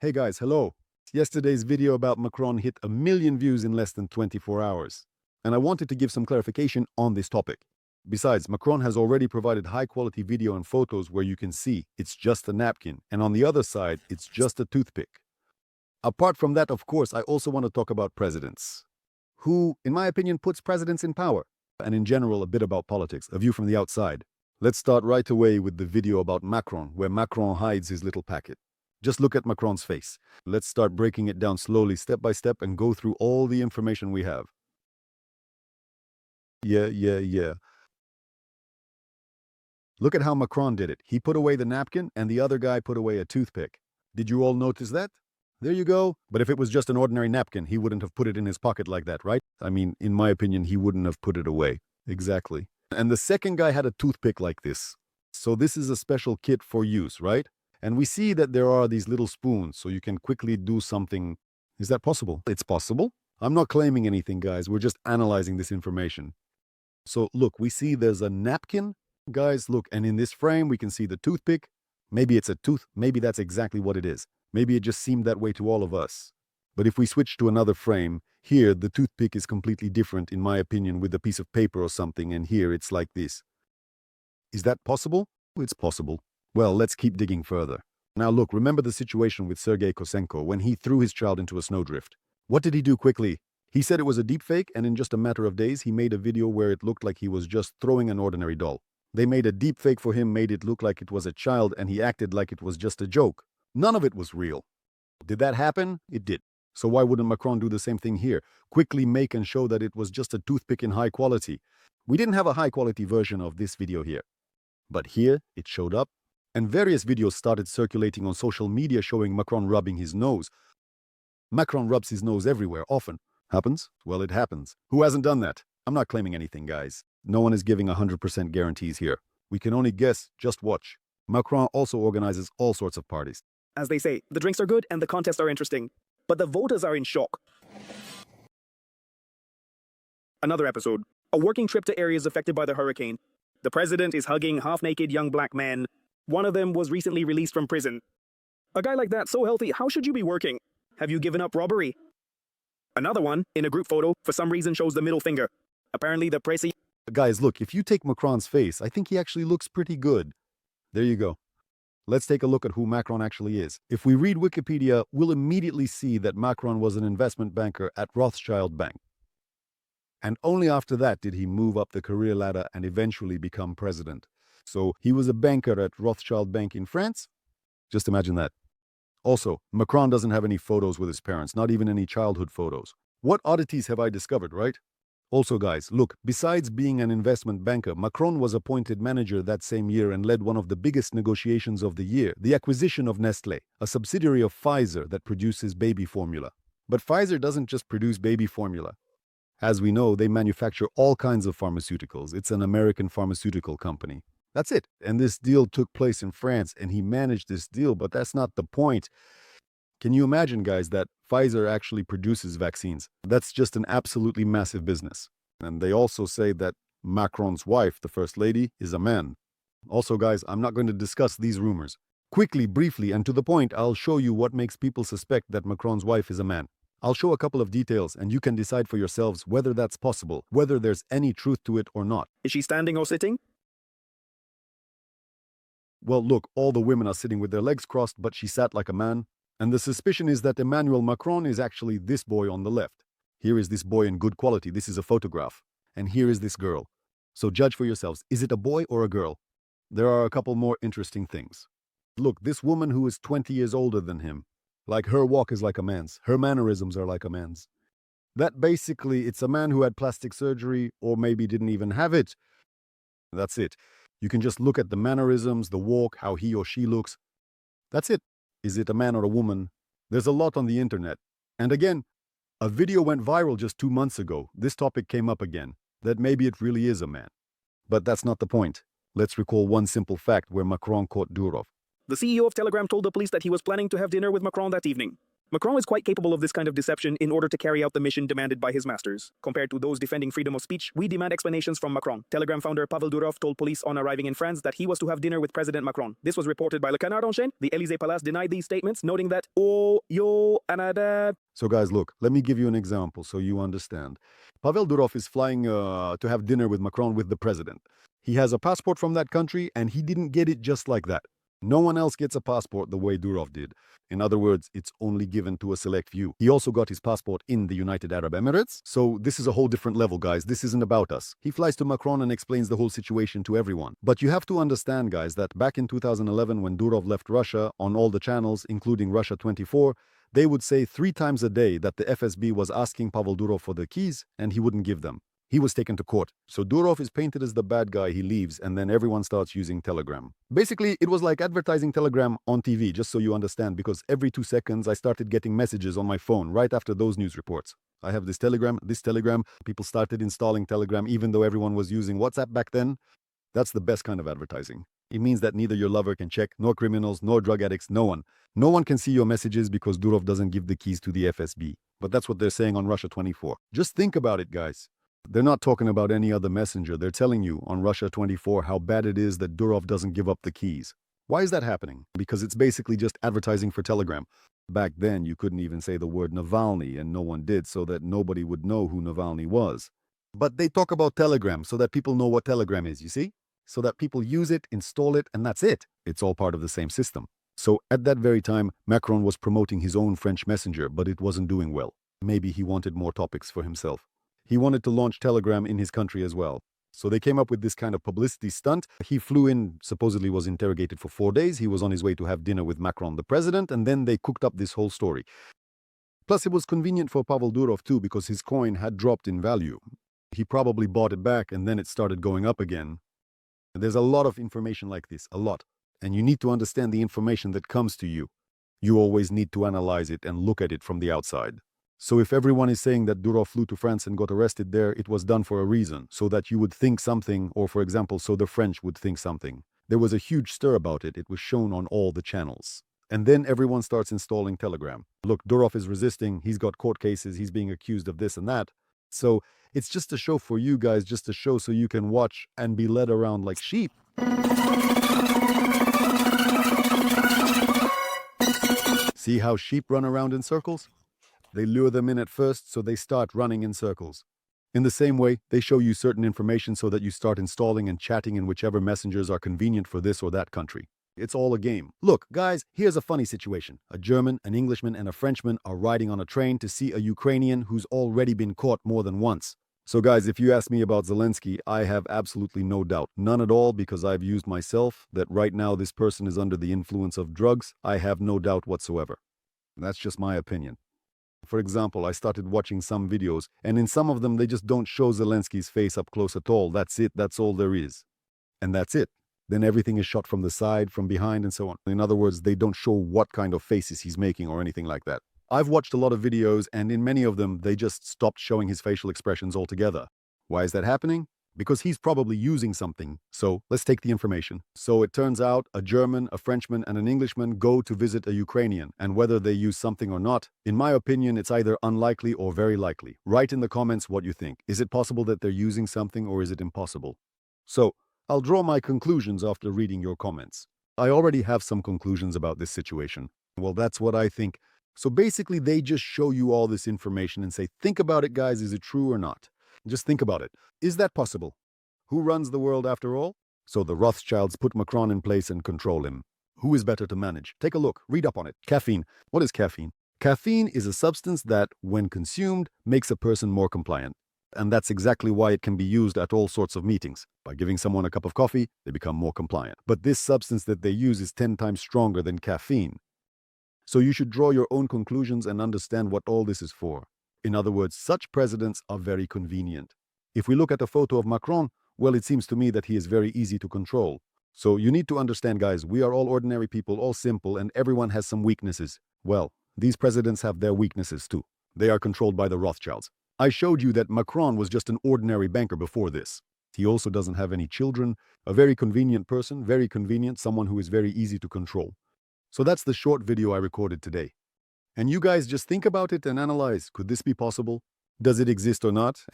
Hey guys, hello. Yesterday's video about Macron hit 1 million views in less than 24 hours. And I wanted to give some clarification on this topic. Besides, Macron has already provided high-quality video and photos where you can see it's just a napkin, and on the other side, it's just a toothpick. Apart from that, of course, I also want to talk about presidents, who, in my opinion, puts presidents in power, and in general, a bit about politics, a view from the outside. Let's start right away with the video about Macron, where Macron hides his little packet. Just look at Macron's face. Let's start breaking it down slowly, step by step, and go through all the information we have. Yeah. Look at how Macron did it. He put away the napkin, and the other guy put away a toothpick. Did you all notice that? There you go. But if it was just an ordinary napkin, he wouldn't have put it in his pocket like that, right? I mean, in my opinion, he wouldn't have put it away. Exactly. And the second guy had a toothpick like this. So this is a special kit for use, right? And we see that there are these little spoons, so you can quickly do something. Is that possible? It's possible. I'm not claiming anything, guys. We're just analyzing this information. So look, we see there's a napkin. Guys, look, and in this frame, we can see the toothpick. Maybe it's a tooth. Maybe that's exactly what it is. Maybe it just seemed that way to all of us. But if we switch to another frame, here the toothpick is completely different, in my opinion, with a piece of paper or something, and here it's like this. Is that possible? It's possible. Well, let's keep digging further. Now look, remember the situation with Sergei Kosenko when he threw his child into a snowdrift. What did he do quickly? He said it was a deepfake, and in just a matter of days, he made a video where it looked like he was just throwing an ordinary doll. They made a deepfake for him, made it look like it was a child, and he acted like it was just a joke. None of it was real. Did that happen? It did. So why wouldn't Macron do the same thing here? Quickly make and show that it was just a toothpick in high quality. We didn't have a high-quality version of this video here. But here, it showed up, and various videos started circulating on social media showing Macron rubbing his nose. Macron rubs his nose everywhere, often. Happens? Well, it happens. Who hasn't done that? I'm not claiming anything, guys. No one is giving 100% guarantees here. We can only guess, just watch. Macron also organizes all sorts of parties. As they say, the drinks are good and the contests are interesting, but the voters are in shock. Another episode. A working trip to areas affected by the hurricane. The president is hugging half-naked young black men. One of them was recently released from prison. A guy like that, so healthy, how should you be working? Have you given up robbery? Another one, in a group photo, for some reason shows the middle finger. Apparently the pressy... Guys, look, if you take Macron's face, I think he actually looks pretty good. There you go. Let's take a look at who Macron actually is. If we read Wikipedia, we'll immediately see that Macron was an investment banker at Rothschild Bank. And only after that did he move up the career ladder and eventually become president. So he was a banker at Rothschild Bank in France? Just imagine that. Also, Macron doesn't have any photos with his parents, not even any childhood photos. What oddities have I discovered, right? Also, guys, look, besides being an investment banker, Macron was appointed manager that same year and led one of the biggest negotiations of the year, the acquisition of Nestlé, a subsidiary of Pfizer that produces baby formula. But Pfizer doesn't just produce baby formula. As we know, they manufacture all kinds of pharmaceuticals. It's an American pharmaceutical company. That's it. And this deal took place in France, and he managed this deal, but that's not the point. Can you imagine, guys, that Pfizer actually produces vaccines? That's just an absolutely massive business. And they also say that Macron's wife, the first lady, is a man. Also, guys, I'm not going to discuss these rumors. Quickly, briefly, and to the point, I'll show you what makes people suspect that Macron's wife is a man. I'll show a couple of details, and you can decide for yourselves whether that's possible, whether there's any truth to it or not. Is she standing or sitting? Well, look, all the women are sitting with their legs crossed, but she sat like a man. And the suspicion is that Emmanuel Macron is actually this boy on the left. Here is this boy in good quality. This is a photograph. And here is this girl. So judge for yourselves. Is it a boy or a girl? There are a couple more interesting things. Look, this woman who is 20 years older than him. Like her walk is like a man's. Her mannerisms are like a man's. That basically, it's a man who had plastic surgery or maybe didn't even have it. That's it. You can just look at the mannerisms, the walk, how he or she looks. That's it. Is it a man or a woman? There's a lot on the internet. And again, a video went viral just 2 months ago. This topic came up again, that maybe it really is a man. But that's not the point. Let's recall one simple fact where Macron caught Durov. The CEO of Telegram told the police that he was planning to have dinner with Macron that evening. Macron is quite capable of this kind of deception in order to carry out the mission demanded by his masters. Compared to those defending freedom of speech, we demand explanations from Macron. Telegram founder Pavel Durov told police on arriving in France that he was to have dinner with President Macron. This was reported by Le Canard enchaîné. The Élysée Palace denied these statements, noting that, oh, yo, Anada. So guys, look, let me give you an example so you understand. Pavel Durov is flying to have dinner with Macron with the president. He has a passport from that country and he didn't get it just like that. No one else gets a passport the way Durov did. In other words, it's only given to a select few. He also got his passport in the United Arab Emirates. So this is a whole different level, guys. This isn't about us. He flies to Macron and explains the whole situation to everyone. But you have to understand, guys, that back in 2011 when Durov left Russia, on all the channels, including Russia 24, they would say 3 times a day that the FSB was asking Pavel Durov for the keys and he wouldn't give them. He was taken to court. So Durov is painted as the bad guy, he leaves, and then everyone starts using Telegram. Basically, it was like advertising Telegram on TV, just so you understand, because every 2 seconds I started getting messages on my phone right after those news reports. I have this Telegram. People started installing Telegram even though everyone was using WhatsApp back then. That's the best kind of advertising. It means that neither your lover can check, nor criminals, nor drug addicts, no one. No one can see your messages because Durov doesn't give the keys to the FSB. But that's what they're saying on Russia 24. Just think about it, guys. They're not talking about any other messenger. They're telling you on Russia 24 how bad it is that Durov doesn't give up the keys. Why is that happening? Because it's basically just advertising for Telegram. Back then, you couldn't even say the word Navalny, and no one did, so that nobody would know who Navalny was. But they talk about Telegram so that people know what Telegram is, you see? So that people use it, install it, and that's it. It's all part of the same system. So at that very time, Macron was promoting his own French messenger, but it wasn't doing well. Maybe he wanted more topics for himself. He wanted to launch Telegram in his country as well. So they came up with this kind of publicity stunt. He flew in, supposedly was interrogated for 4 days. He was on his way to have dinner with Macron, the president, and then they cooked up this whole story. Plus, it was convenient for Pavel Durov too, because his coin had dropped in value. He probably bought it back and then it started going up again. There's a lot of information like this, a lot. And you need to understand the information that comes to you. You always need to analyze it and look at it from the outside. So if everyone is saying that Durov flew to France and got arrested there, it was done for a reason, so that you would think something, or for example, so the French would think something. There was a huge stir about it. It was shown on all the channels. And then everyone starts installing Telegram. Look, Durov is resisting. He's got court cases. He's being accused of this and that. So it's just a show for you guys, just a show so you can watch and be led around like sheep. See how sheep run around in circles? They lure them in at first, so they start running in circles. In the same way, they show you certain information so that you start installing and chatting in whichever messengers are convenient for this or that country. It's all a game. Look, guys, here's a funny situation. A German, an Englishman, and a Frenchman are riding on a train to see a Ukrainian who's already been caught more than once. So guys, if you ask me about Zelensky, I have absolutely no doubt. None at all, because I've used myself that right now this person is under the influence of drugs. I have no doubt whatsoever. That's just my opinion. For example, I started watching some videos, and in some of them they just don't show Zelensky's face up close at all. That's it, that's all there is. And that's it. Then everything is shot from the side, from behind, and so on. In other words, they don't show what kind of faces he's making or anything like that. I've watched a lot of videos, and in many of them, they just stopped showing his facial expressions altogether. Why is that happening? Because he's probably using something. So let's take the information. So it turns out a German, a Frenchman, and an Englishman go to visit a Ukrainian, and whether they use something or not, in my opinion, it's either unlikely or very likely. Write in the comments what you think. Is it possible that they're using something, or is it impossible? So I'll draw my conclusions after reading your comments. I already have some conclusions about this situation. Well, that's what I think. So basically, they just show you all this information and say, think about it, guys, is it true or not? Just think about it. Is that possible? Who runs the world after all? So the Rothschilds put Macron in place and control him. Who is better to manage? Take a look. Read up on it. Caffeine. What is caffeine? Caffeine is a substance that, when consumed, makes a person more compliant. And that's exactly why it can be used at all sorts of meetings. By giving someone a cup of coffee, they become more compliant. But this substance that they use is 10 times stronger than caffeine. So you should draw your own conclusions and understand what all this is for. In other words, such presidents are very convenient. If we look at a photo of Macron, well, it seems to me that he is very easy to control. So you need to understand, guys, we are all ordinary people, all simple, and everyone has some weaknesses. Well, these presidents have their weaknesses too. They are controlled by the Rothschilds. I showed you that Macron was just an ordinary banker before this. He also doesn't have any children, a very convenient person, very convenient, someone who is very easy to control. So that's the short video I recorded today. And you guys just think about it and analyze, could this be possible? Does it exist or not?